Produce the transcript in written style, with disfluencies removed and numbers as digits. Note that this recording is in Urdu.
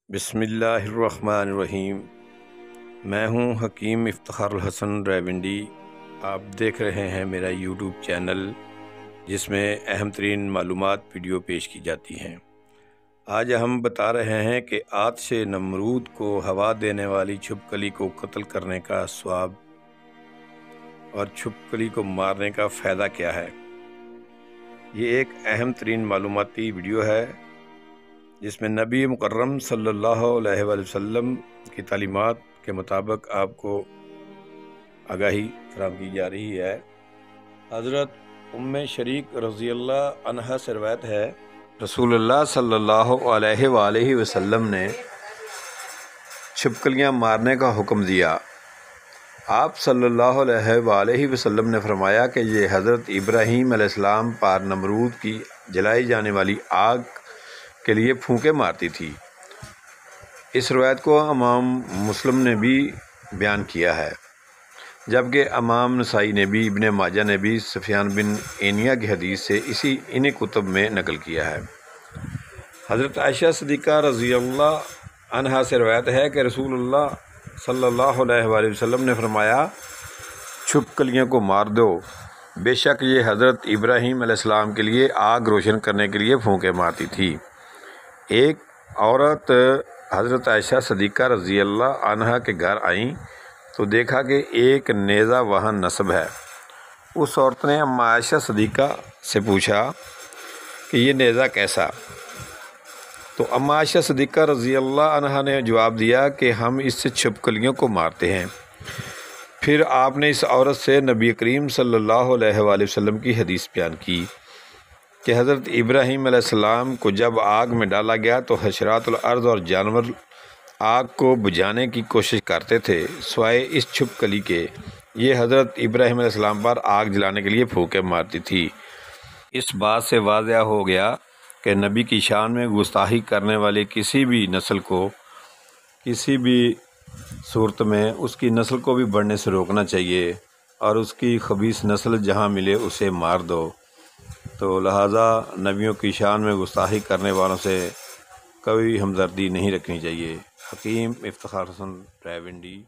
بسم اللہ الرحمن الرحیم۔ میں ہوں حکیم افتخار الحسن راولپنڈی۔ آپ دیکھ رہے ہیں میرا یوٹیوب چینل جس میں اہم ترین معلومات ویڈیو پیش کی جاتی ہیں۔ آج ہم بتا رہے ہیں کہ آتش نمرود کو ہوا دینے والی چھپکلی کو قتل کرنے کا ثواب اور چھپکلی کو مارنے کا فائدہ کیا ہے۔ یہ ایک اہم ترین معلوماتی ویڈیو ہے جس میں نبی مکرم صلی اللہ علیہ وآلہ وسلم کی تعلیمات کے مطابق آپ کو آگاہی فراہم کی جا رہی ہے۔ حضرت ام شریک رضی اللہ عنہا سے روایت ہے، رسول اللہ صلی اللہ علیہ وآلہ وسلم نے چھپکلیاں مارنے کا حکم دیا۔ آپ صلی اللہ علیہ وآلہ وسلم نے فرمایا کہ یہ حضرت ابراہیم علیہ السلام پر نمرود کی جلائی جانے والی آگ کے لیے پھونکے مارتی تھی۔ اس روایت کو امام مسلم نے بھی بیان کیا ہے، جبکہ امام نسائی نے بھی، ابن ماجہ نے بھی سفیان بن عینیہ کی حدیث سے انہی کتب میں نقل کیا ہے۔ حضرت عائشہ صدیقہ رضی اللہ عنہا سے روایت ہے کہ رسول اللہ صلی اللہ علیہ وآلہ وسلم نے فرمایا، چھپکلیوں کو مار دو، بے شک یہ حضرت ابراہیم علیہ السلام کے لیے آگ روشن کرنے کے لیے پھونکے مارتی تھی۔ ایک عورت حضرت عائشہ صدیقہ رضی اللہ عنہا کے گھر آئیں تو دیکھا کہ ایک نیزہ وہاں نصب ہے۔ اس عورت نے اما عائشہ صدیقہ سے پوچھا کہ یہ نیزہ کیسا؟ تو اما عائشہ صدیقہ رضی اللہ عنہا نے جواب دیا کہ ہم اس سے چھپکلیوں کو مارتے ہیں۔ پھر آپ نے اس عورت سے نبی کریم صلی اللہ علیہ وآلہ وسلم کی حدیث بیان کی کہ حضرت ابراہیم علیہ السلام کو جب آگ میں ڈالا گیا تو حشرات الارض اور جانور آگ کو بجھانے کی کوشش کرتے تھے سوائے اس چھپکلی کے۔ یہ حضرت ابراہیم علیہ السلام پر آگ جلانے کے لیے پھونکے مارتی تھی۔ اس بات سے واضح ہو گیا کہ نبی کی شان میں گستاخی کرنے والے کسی بھی نسل کو کسی بھی صورت میں اس کی نسل کو بھی بڑھنے سے روکنا چاہیے، اور اس کی خبیث نسل جہاں ملے اسے مار دو۔ تو لہٰذا نبیوں کی شان میں گستاخی کرنے والوں سے کوئی ہمدردی نہیں رکھنی چاہیے۔ حکیم افتخار الحسن راولپنڈی۔